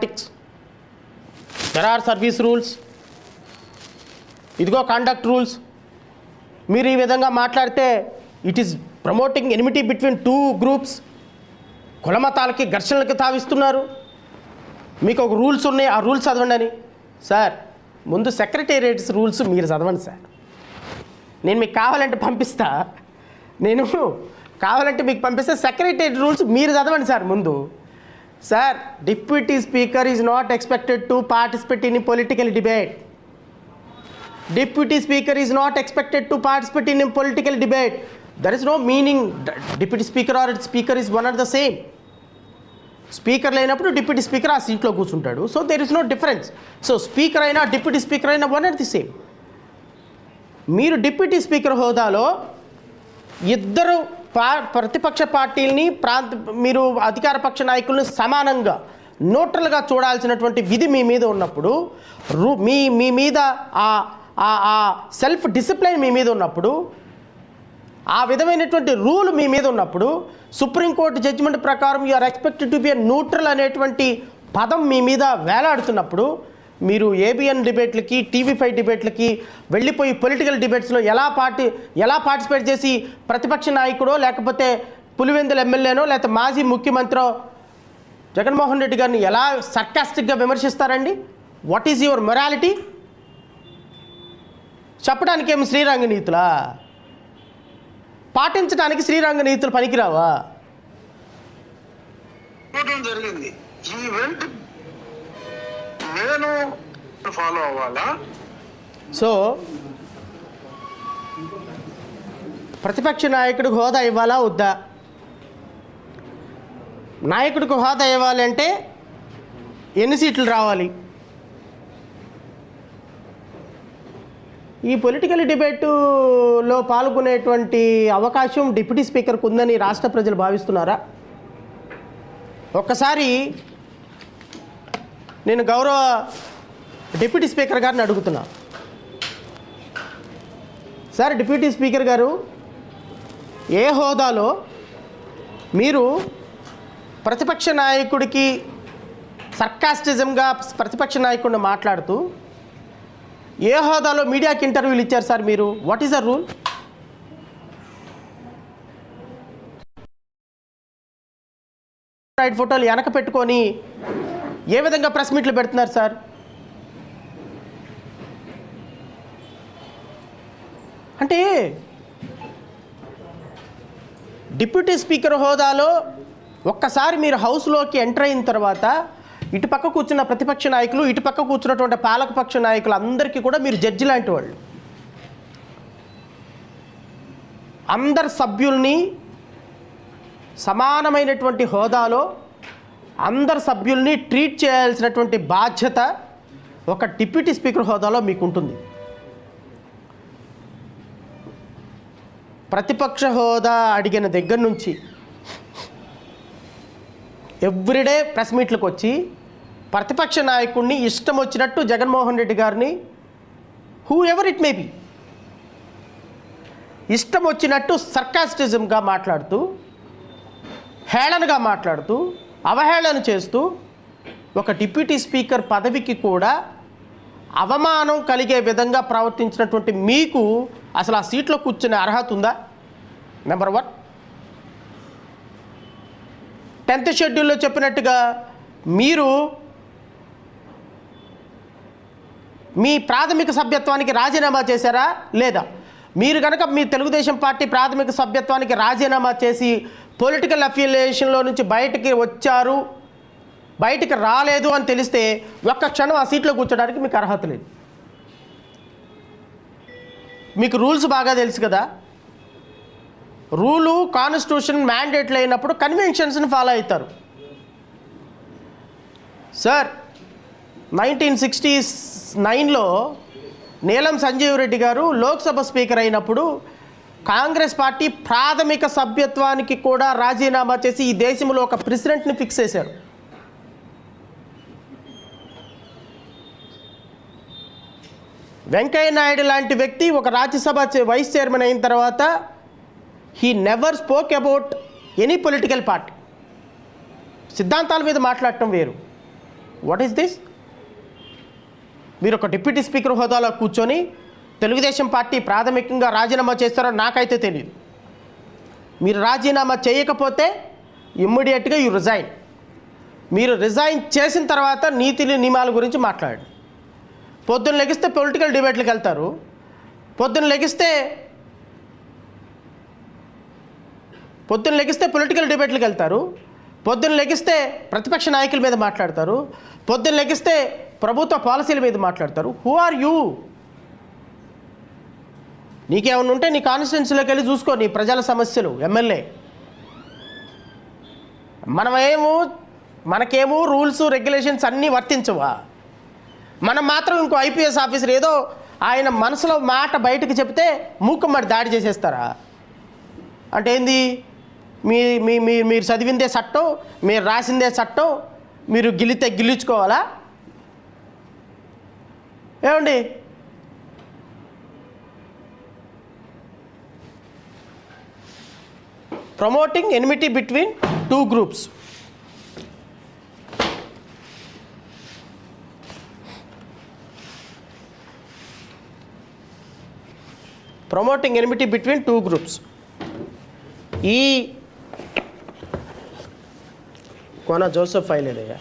Politics, there are service rules, ఇదిగో conduct rules. మీరు ఈ విధంగా మాట్లాడితే it is promoting enmity between two groups. కులమతాలకి ఘర్షణలకి తావిస్తున్నారు. మీకు ఒక రూల్స్ ఉన్నాయి, ఆ రూల్స్ చదవండి అని. సార్, ముందు సెక్రటేరియట్స్ రూల్స్ మీరు చదవండి సార్. నేను మీకు కావాలంటే పంపిస్తా, కావాలంటే మీకు పంపిస్తే సెక్రటేరియట్ రూల్స్ మీరు చదవండి సార్ ముందు. Sir, deputy speaker is not expected to participate in political debate. Deputy Speaker is not expected to participate in a political debate. There is no meaning. Deputy Speaker or Speaker is one and the same. Speaker లేనప్పుడు deputy speaker ఆ సీట్లో కూర్చుంటాడు. So there is no difference. So speaker అయినా deputy speaker అయినా one and the same. మీరు deputy speaker హోదాలో ఇద్దరు ప్రతిపక్ష పార్టీలని మీరు అధికార పక్ష నాయకులను సమానంగా న్యూట్రల్గా చూడాల్సినటువంటి విధి మీ మీద ఉన్నప్పుడు, మీ మీద ఆ సెల్ఫ్ డిసిప్లైన్ మీ మీద ఉన్నప్పుడు, ఆ విధమైనటువంటి రూల్ మీ మీద ఉన్నప్పుడు, సుప్రీంకోర్టు జడ్జిమెంట్ ప్రకారం you are expected to be a neutral అనేటువంటి పదం మీ మీద వేలాడుతున్నప్పుడు, మీరు ఏబిఎన్ డిబేట్లకి, టీవీ5 డిబేట్లకి వెళ్ళిపోయి పొలిటికల్ డిబేట్స్లో ఎలా పార్టిసిపేట్ చేసి ప్రతిపక్ష నాయకుడో లేకపోతే పులివెందుల ఎమ్మెల్యేనో లేకపోతే మాజీ ముఖ్యమంత్రి జగన్మోహన్ రెడ్డి గారిని ఎలా సర్కాస్టిక్గా విమర్శిస్తారండి? What is your morality? చెప్పడానికి ఏమి శ్రీరంగ నీతులా? పాటించడానికి శ్రీరంగ నీతులు పనికిరావా? జరిగింది ఈవెంట్ నేను ఫాలో అవ్వాలా? సో ప్రతిపక్ష నాయకుడికి హోదా ఇవ్వాలా వద్దా? నాయకుడికి హోదా ఇవ్వాలి అంటే ఎన్ని సీట్లు రావాలి? ఈ పొలిటికల్ డిబేటులో పాల్గొనేటువంటి అవకాశం డిప్యూటీ స్పీకర్కు ఉందని రాష్ట్ర ప్రజలు భావిస్తున్నారా? ఒక్కసారి నేను గౌరవ డిప్యూటీ స్పీకర్ గారిని అడుగుతున్నా. సార్, డిప్యూటీ స్పీకర్ గారు, ఏ హోదాలో మీరు ప్రతిపక్ష నాయకుడికి సర్కాస్టిజంగా ప్రతిపక్ష నాయకుడిని మాట్లాడుతూ ఏ హోదాలో మీడియాకి ఇంటర్వ్యూలు ఇచ్చారు సార్ మీరు? What is the rule? Right ఫోటోలు వెనక పెట్టుకొని ఏ విధంగా ప్రెస్ మీట్లు పెడుతున్నారు సార్? అంటే డిప్యూటీ స్పీకర్ హోదాలో ఒక్కసారి మీరు హౌస్లోకి ఎంటర్ అయిన తర్వాత ఇటు పక్క కూర్చున్న ప్రతిపక్ష నాయకులు, ఇటు పక్క కూర్చున్నటువంటి పాలకపక్ష నాయకులు అందరికీ కూడా మీరు జడ్జి లాంటి వాళ్ళు. అందరు సభ్యుల్ని సమానమైనటువంటి హోదాలో అందరు సభ్యుల్ని ట్రీట్ చేయాల్సినటువంటి బాధ్యత ఒక డిప్యూటీ స్పీకర్ హోదాలో మీకు ఉంటుంది. ప్రతిపక్ష హోదా అడిగిన దగ్గర నుంచి ఎవ్రీడే ప్రెస్ మీట్లకు వచ్చి ప్రతిపక్ష నాయకుడిని ఇష్టం వచ్చినట్టు జగన్మోహన్ రెడ్డి గారిని, who ever it may be, ఇష్టం వచ్చినట్టు సర్కాస్టిజంగా మాట్లాడుతూ, హేళనగా మాట్లాడుతూ, అవహేళన చేస్తూ ఒక డిప్యూటీ స్పీకర్ పదవికి కూడా అవమానం కలిగే విధంగా ప్రవర్తించినటువంటి మీకు అసలు ఆ సీట్లో కూర్చునే అర్హత ఉందా? నెంబర్ 1. 10th షెడ్యూల్లో చెప్పినట్టుగా మీరు మీ ప్రాథమిక సభ్యత్వానికి రాజీనామా చేశారా లేదా? మీరు కనుక మీ తెలుగుదేశం పార్టీ ప్రాథమిక సభ్యత్వానికి రాజీనామా చేసి పొలిటికల్ అఫిలియేషన్లో నుంచి బయటికి రాలేదు అని తెలిస్తే ఒక్క క్షణం ఆ సీట్లో కూర్చోడానికి మీకు అర్హత లేదు. మీకు రూల్స్ బాగా తెలుసు కదా. రూలు, కాన్స్టిట్యూషన్ మ్యాండేట్లు అయినప్పుడు కన్వెన్షన్స్ని ఫాలో అవుతారు. సార్, 1969లో నీలం సంజీవ్ రెడ్డి గారు లోక్సభ స్పీకర్ అయినప్పుడు కాంగ్రెస్ పార్టీ ప్రాథమిక సభ్యత్వానికి కూడా రాజీనామా చేసి ఈ దేశంలో ఒక ప్రెసిడెంట్ని ఫిక్స్ చేశారు. వెంకయ్య నాయుడు లాంటి వ్యక్తి ఒక రాజ్యసభ వైస్ చైర్మన్ అయిన తర్వాత he never spoke about any political party. సిద్ధాంతాల మీద మాట్లాడటం వేరు, వాట్ ఈస్ దిస్? మీరు ఒక డిప్యూటీ స్పీకర్ హోదాలో కూర్చొని తెలుగుదేశం పార్టీ ప్రాథమికంగా రాజీనామా చేస్తారో నాకైతే తెలియదు. మీరు రాజీనామా చేయకపోతే ఇమ్మీడియట్గా యూ రిజైన్. మీరు రిజైన్ చేసిన తర్వాత నీతి నియమాల గురించి మాట్లాడండి. పొద్దున్న లెగిస్తే పొలిటికల్ డిబేట్లకు వెళ్తారు, పొద్దున్న లెగిస్తే పొలిటికల్ డిబేట్లకు వెళ్తారు, పొద్దున్న లెగిస్తే ప్రతిపక్ష నాయకుల మీద మాట్లాడతారు, పొద్దున్న లెగిస్తే ప్రభుత్వ పాలసీల మీద మాట్లాడతారు. Who are you? నీకేమన్నా ఉంటే నీ కాన్స్టిట్యున్సీలోకి వెళ్ళి చూసుకో నీ ప్రజల సమస్యలు. ఎమ్మెల్యే మనకేమో రూల్స్ రెగ్యులేషన్స్ అన్నీ వర్తించవా? మనం మాత్రం ఇంకో ఐపీఎస్ ఆఫీసర్ ఏదో ఆయన మనసులో మాట బయటకు చెప్తే మూకుమ్మడి దాడి చేసేస్తారా? అంటే ఏంది? మీరు చదివిందే చట్టం, మీరు రాసిందే చట్టం, మీరు గిల్లించుకోవాలా? ఏమండి? Promoting enmity between two groups. Promoting enmity between two groups. ఈ కోన జోసెఫ్ ఫైల్ ఏదయ్యా,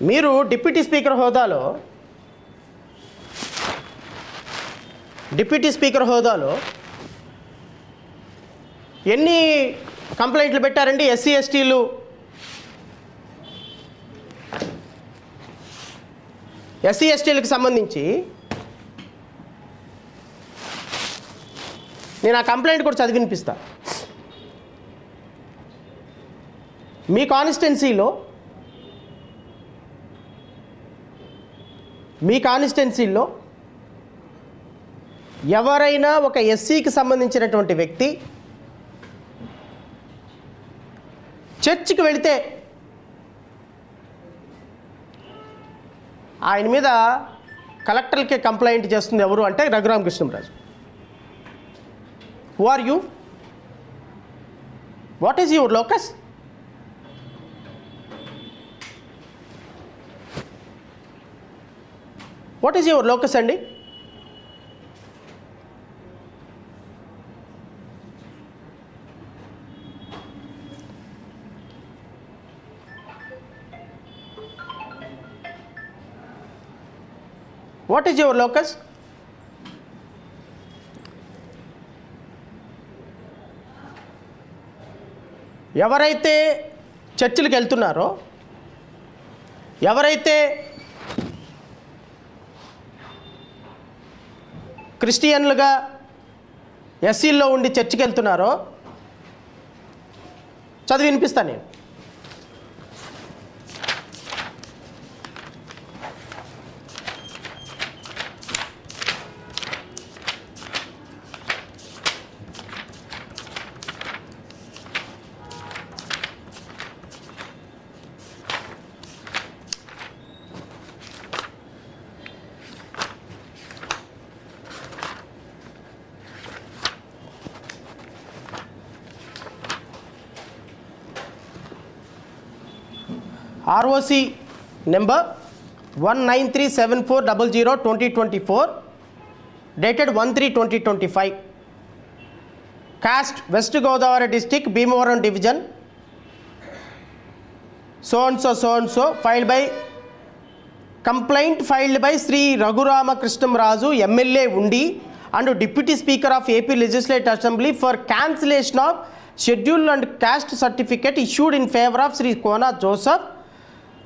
మీరు డిప్యూటీ స్పీకర్ హోదాలో ఎన్ని కంప్లైంట్లు పెట్టారండి? ఎస్సీ ఎస్టీలకు సంబంధించి నేను ఆ కంప్లైంట్ కూడా చదివి వినిపిస్తా. మీ కాన్స్టిట్యున్సీలో ఎవరైనా ఒక ఎస్సీకి సంబంధించినటువంటి వ్యక్తి చర్చికి వెళితే ఆయన మీద కలెక్టర్కి కంప్లైంట్ చేస్తుంది ఎవరు అంటే Raghuramakrishnamraju. Who are you? What is your locus? What is your locus అండి? What is your locus? ఎవరైతే చర్చిలకు వెళ్తున్నారో, ఎవరైతే క్రిస్టియన్లుగా ఎస్సీల్లో ఉండి చర్చికి వెళ్తున్నారో చదివి వినిపిస్తాను నేను. ROC number 19374002024 dated 1/3/2025. Caste West Godavari district, Bhimavaram division, so and so, filed by complaint filed by Sri Raghurama Krishnamraju MLA Undi and Deputy Speaker of AP Legislative Assembly for cancellation of schedule and caste certificate issued in favor of Sri Kona Joseph,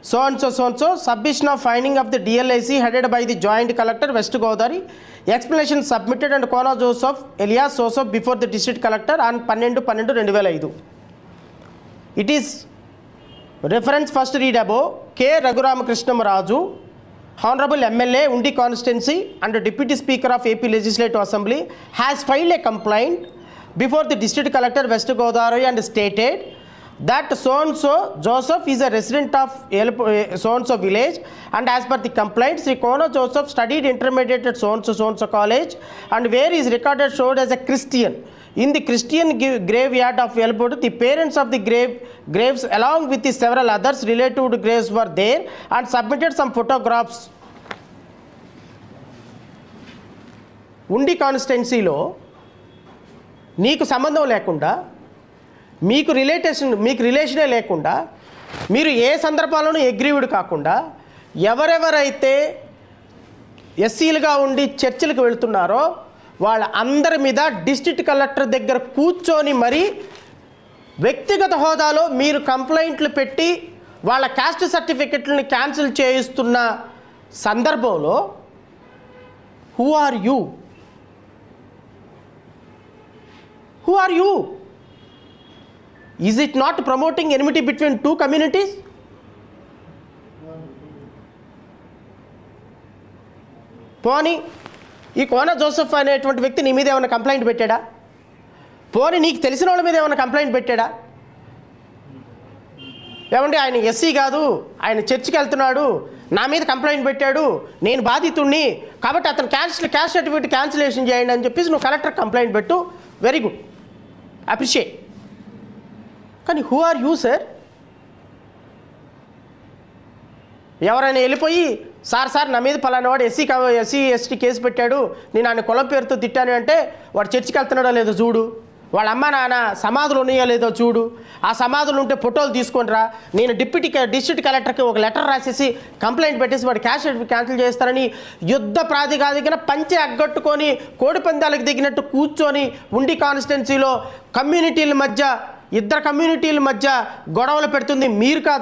so and so, submission of finding of the DLIC headed by the Joint Collector West Godavari, explanation submitted and Kona Joseph Elias Joseph before the District Collector on 12/12/2005. It is reference first read above. K. Raghurama Krishnamraju, Honorable MLA Undi constituency and Deputy Speaker of AP Legislative Assembly, has filed a complaint before the District Collector West Godavari and stated that so and so Joseph is a resident of so and so village, and as per the complaint, Sri Kona Joseph studied intermediate at so and so college, and where is recorded showed as a Christian. In the Christian graveyard of Velput, the parents of the graves along with the several others related to the graves were there and submitted some photographs. ఉండి కాన్స్టిట్యున్సీలో నీకు సంబంధం లేకుండా మీకు రిలేషనే లేకుండా మీరు ఏ సందర్భాల్లోనూ ఎగ్రీవుడ్ కాకుండా ఎవరెవరైతే ఎస్సీలుగా ఉండి చర్చిలకు వెళ్తున్నారో వాళ్ళ అందరి మీద డిస్ట్రిక్ట్ కలెక్టర్ దగ్గర కూర్చొని మరి వ్యక్తిగత హోదాలో మీరు కంప్లైంట్లు పెట్టి వాళ్ళ క్యాస్ట్ సర్టిఫికెట్లను క్యాన్సిల్ చేయిస్తున్న సందర్భంలో who are you? Who are you? Is it not promoting enmity between two communities? పోనీ ఈ కోన జోసెఫ్ అనేటువంటి వ్యక్తి నీ మీద ఏమైనా కంప్లైంట్ పెట్టాడా? పోనీ నీకు తెలిసిన వాళ్ళ మీద ఏమైనా కంప్లైంట్ పెట్టాడా? ఏమంటే ఆయన ఎస్సీ కాదు, ఆయన చర్చికి వెళ్తున్నాడు, నా మీద కంప్లైంట్ పెట్టాడు, నేను బాధితుణ్ణి కాబట్టి అతను క్యాస్ట్ సర్టిఫికేట్ క్యాన్సిలేషన్ చేయండి అని చెప్పేసి నువ్వు కలెక్టర్ కంప్లైంట్ పెట్టు, వెరీ గుడ్, అప్రిషియేట్. కానీ హూ ఆర్ యూ సార్? ఎవరైనా వెళ్ళిపోయి సార్ నా మీద పలానా వాడు ఎస్సీ ఎస్టీ కేసు పెట్టాడు, నేను ఆయన కులం పేరుతో తిట్టాను అంటే వాడు చర్చికి వెళ్తున్నాడో లేదో చూడు, వాళ్ళ అమ్మ నాన్న సమాధులు ఉన్నాయో లేదో చూడు, ఆ సమాధులు ఉంటే ఫోటోలు తీసుకొని రా, నేను డిస్ట్రిక్ట్ కలెక్టర్కి ఒక లెటర్ రాసేసి కంప్లైంట్ పెట్టేసి వాడు క్యాష్ సర్టిఫికేట్ క్యాన్సిల్ చేస్తారని యుద్ధ ప్రాతిపదికన పంచె అగ్గట్టుకొని కోడి పందాలకు దిగినట్టు కూర్చొని ఉండి కాన్స్టిట్యున్సీలో ఇద్దరు కమ్యూనిటీల మధ్య గొడవలు పెడుతుంది మీరు కాదా?